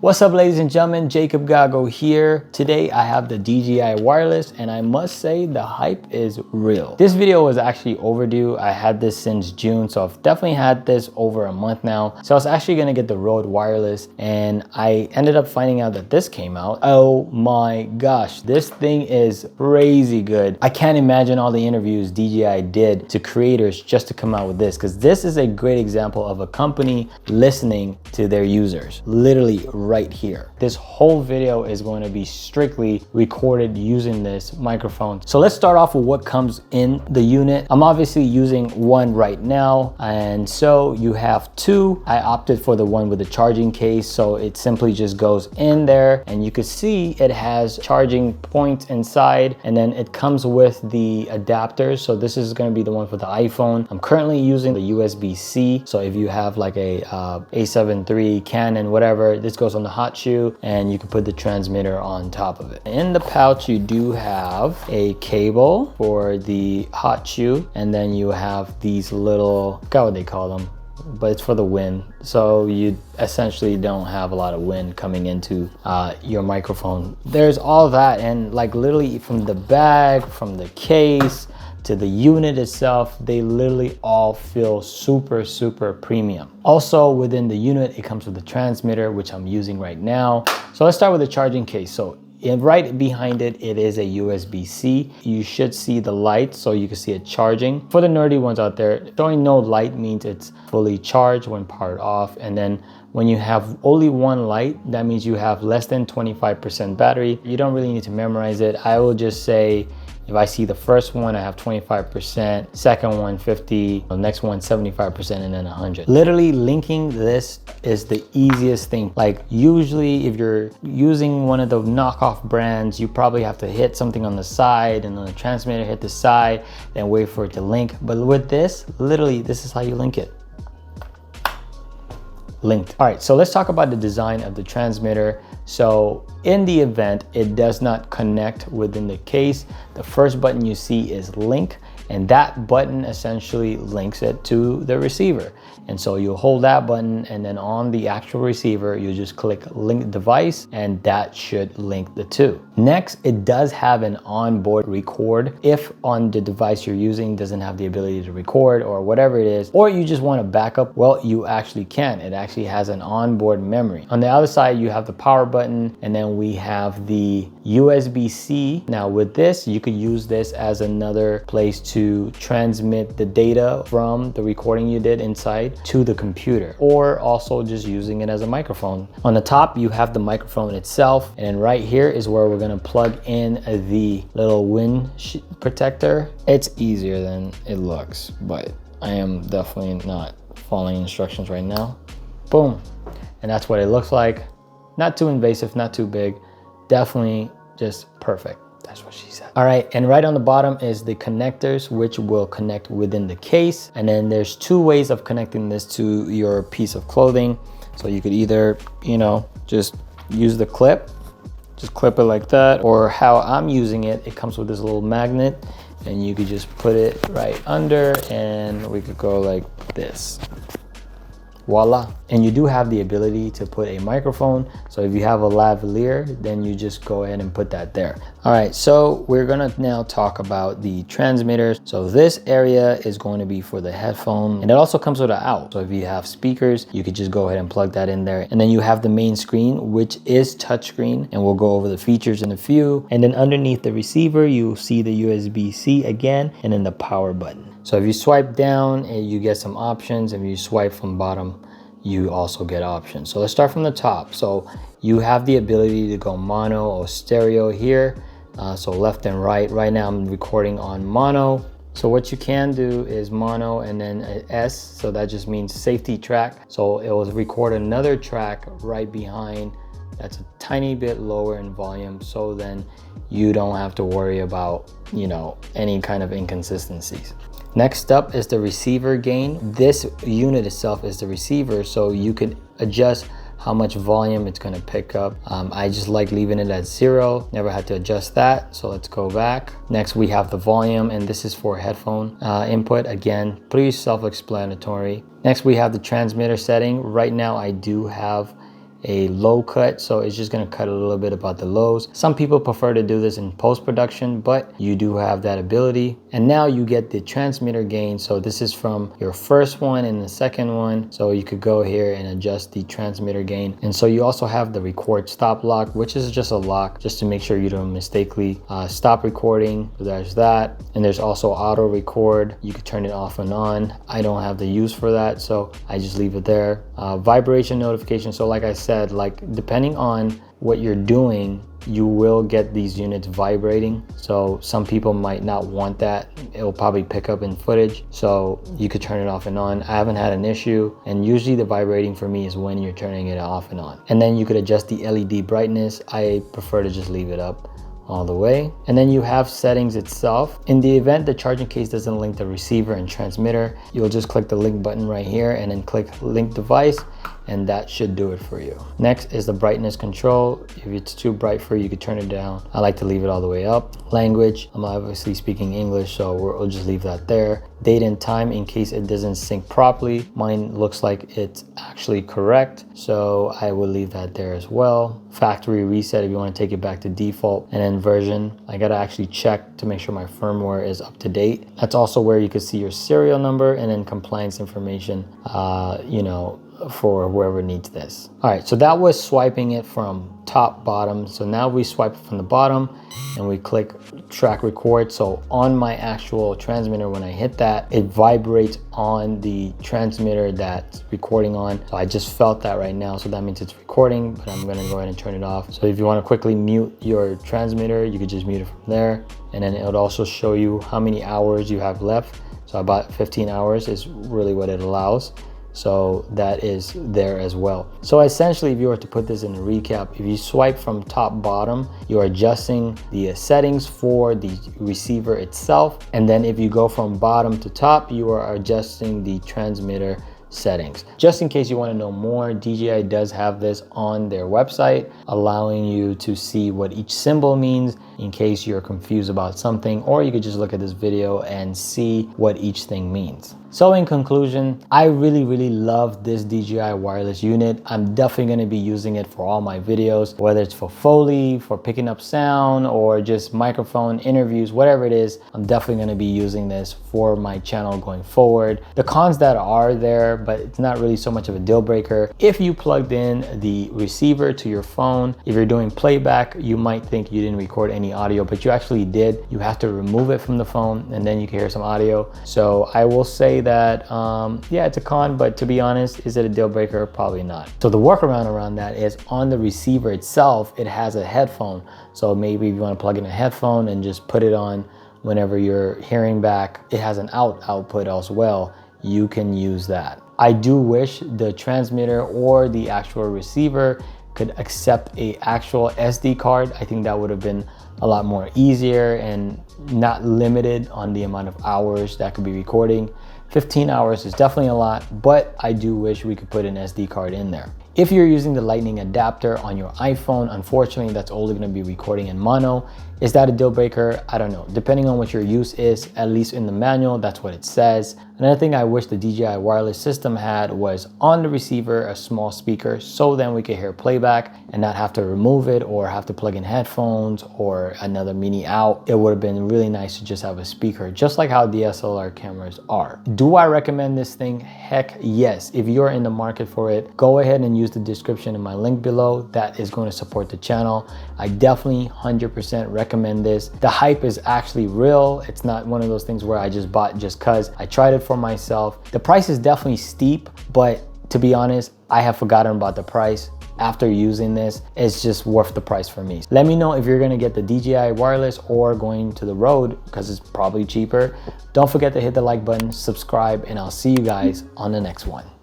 What's up, ladies and gentlemen? Jacob Gago here. Today I have the DJI Wireless, and I must say the hype is real. This video was actually overdue. I had this since June, so I've definitely had this over a month now. So I was actually gonna get the Rode Wireless, and I ended up finding out that this came out. Oh my gosh, this thing is crazy good. I can't imagine all the interviews DJI did to creators just to come out with this, because this is a great example of a company listening to their users. Literally right here. This whole video is going to be strictly recorded using this microphone. So let's start off with what comes in the unit. I'm obviously using one right now, and so you have two. I opted for the one with the charging case, so it simply just goes in there, and you can see it has charging points inside, and then it comes with the adapters. So this is going to be the one for the iPhone. I'm currently using the USB-C, so if you have like a A7 III Canon, whatever, this goes on the hot shoe, and you can put the transmitter on top of it. In the pouch, you do have a cable for the hot shoe, and then you have these little, I forgot what they call them, but it's for the wind. So you essentially don't have a lot of wind coming into your microphone. There's all that, and like literally from the bag, from the case, to the unit itself, they literally all feel super, super premium. Also within the unit, it comes with the transmitter, which I'm using right now. So let's start with the charging case. So right behind it, it is a USB-C. You should see the light, so you can see it charging. For the nerdy ones out there, showing no light means it's fully charged when powered off. And then when you have only one light, that means you have less than 25% battery. You don't really need to memorize it. I will just say, if I see the first one, I have 25%, second one 50, the next one 75%, and then 100. Literally linking this is the easiest thing. Like usually if you're using one of the knockoff brands, you probably have to hit something on the side, and on the transmitter hit the side, then wait for it to link. But with this, literally this is how you link it. Linked. All right, so let's talk about the design of the transmitter. So in the event it does not connect within the case, the first button you see is link, and that button essentially links it to the receiver. And so you'll hold that button, and then on the actual receiver, you just click link device, and that should link the two. Next, it does have an onboard record. If on the device you're using doesn't have the ability to record or whatever it is, or you just want to back up, well, you actually can. It actually has an onboard memory. On the other side, you have the power button, and then we have the USB-C. Now with this, you could use this as another place to transmit the data from the recording you did inside to the computer, or also just using it as a microphone. On the top, you have the microphone itself, and then right here is where we're gonna plug in the little wind protector. It's easier than it looks, but I am definitely not following instructions right now. Boom, and that's what it looks like. Not too invasive, not too big, definitely just perfect. That's what she said. All right, and right on the bottom is the connectors, which will connect within the case. And then there's two ways of connecting this to your piece of clothing. So you could either, just use the clip, just clip it like that, or how I'm using it, it comes with this little magnet, and you could just put it right under, and we could go like this. Voila. And you do have the ability to put a microphone. So if you have a lavalier, then you just go ahead and put that there. All right, so we're gonna now talk about the transmitters. So this area is going to be for the headphone, and it also comes with an out. So if you have speakers, you could just go ahead and plug that in there. And then you have the main screen, which is touchscreen, and we'll go over the features in a few. And then underneath the receiver, you'll see the USB-C again, and then the power button. So if you swipe down, you get some options. If you swipe from bottom, you also get options. So let's start from the top. So you have the ability to go mono or stereo here. So left and right. Right now I'm recording on mono. So what you can do is mono and then an S. So that just means safety track. So it will record another track right behind. That's a tiny bit lower in volume. So then you don't have to worry about, any kind of inconsistencies. Next up is the receiver gain. This unit itself is the receiver, so you could adjust how much volume it's gonna pick up. I just like leaving it at 0, never had to adjust that, so let's go back. Next we have the volume, and this is for headphone input. Again, pretty self-explanatory. Next we have the transmitter setting. Right now I do have a low cut, so it's just gonna cut a little bit about the lows. Some people prefer to do this in post-production, but you do have that ability. And now you get the transmitter gain. So this is from your first one and the second one. So you could go here and adjust the transmitter gain. And so you also have the record stop lock, which is just a lock just to make sure you don't mistakenly stop recording. So there's that. And there's also auto record. You could turn it off and on. I don't have the use for that, so I just leave it there. Vibration notification. So like I said, like depending on what you're doing, you will get these units vibrating. So some people might not want that. It will probably pick up in footage. So you could turn it off and on. I haven't had an issue. And usually the vibrating for me is when you're turning it off and on. And then you could adjust the LED brightness. I prefer to just leave it up all the way. And then you have settings itself. In the event the charging case doesn't link the receiver and transmitter, you'll just click the link button right here and then click link device, and that should do it for you. Next is the brightness control. If it's too bright for you, you could turn it down. I like to leave it all the way up. Language, I'm obviously speaking English, so we'll just leave that there. Date and time, in case it doesn't sync properly. Mine looks like it's actually correct, so I will leave that there as well. Factory reset if you want to take it back to default. And then version, I gotta actually check to make sure my firmware is up to date. That's also where you can see your serial number and then compliance information, you know, for whoever needs this. All right, so that was swiping it from top bottom. So now we swipe it from the bottom and we click track record. So on my actual transmitter, when I hit that, it vibrates on the transmitter that's recording on. So I just felt that right now, so that means it's recording, but I'm gonna go ahead and turn it off. So if you want to quickly mute your transmitter, you could just mute it from there, and then it would also show you how many hours you have left. So about 15 hours is really what it allows. So that is there as well. So essentially, if you were to put this in a recap, if you swipe from top bottom, you're adjusting the settings for the receiver itself. And then if you go from bottom to top, you are adjusting the transmitter settings. Just in case you want to know more, DJI does have this on their website, allowing you to see what each symbol means in case you're confused about something, or you could just look at this video and see what each thing means. So in conclusion, I really love this DJI wireless unit. I'm definitely going to be using it for all my videos, whether it's for Foley, for picking up sound, or just microphone interviews, whatever it is. I'm definitely going to be using this for my channel going forward. The cons that are there, but it's not really so much of a deal breaker. If you plugged in the receiver to your phone, if you're doing playback, you might think you didn't record any audio, but you actually did. You have to remove it from the phone and then you can hear some audio. So I will say that yeah, it's a con, but to be honest, is it a deal breaker? Probably not. So the workaround around that is on the receiver itself, it has a headphone. So maybe if you want to plug in a headphone and just put it on whenever you're hearing back, it has an output as well. You can use that. I do wish the transmitter or the actual receiver could accept a actual SD card. I think that would have been a lot more easier and not limited on the amount of hours that could be recording. 15 hours is definitely a lot, but I do wish we could put an SD card in there. If you're using the lightning adapter on your iPhone, unfortunately, that's only gonna be recording in mono. Is that a deal breaker? I don't know. Depending on what your use is, at least in the manual, that's what it says. Another thing I wish the DJI wireless system had was on the receiver, a small speaker, so then we could hear playback and not have to remove it or have to plug in headphones or another mini out. It would have been really nice to just have a speaker, just like how DSLR cameras are. Do I recommend this thing? Heck yes. If you're in the market for it, go ahead and use the description in my link below. That is going to support the channel. I definitely 100% recommend this. The hype is actually real. It's not one of those things where I just bought just cause. I tried it for myself. The price is definitely steep, but to be honest, I have forgotten about the price. After using this, it's just worth the price for me. Let me know if you're gonna get the DJI wireless or going to the Rode, because it's probably cheaper. Don't forget to hit the like button, subscribe, and I'll see you guys on the next one.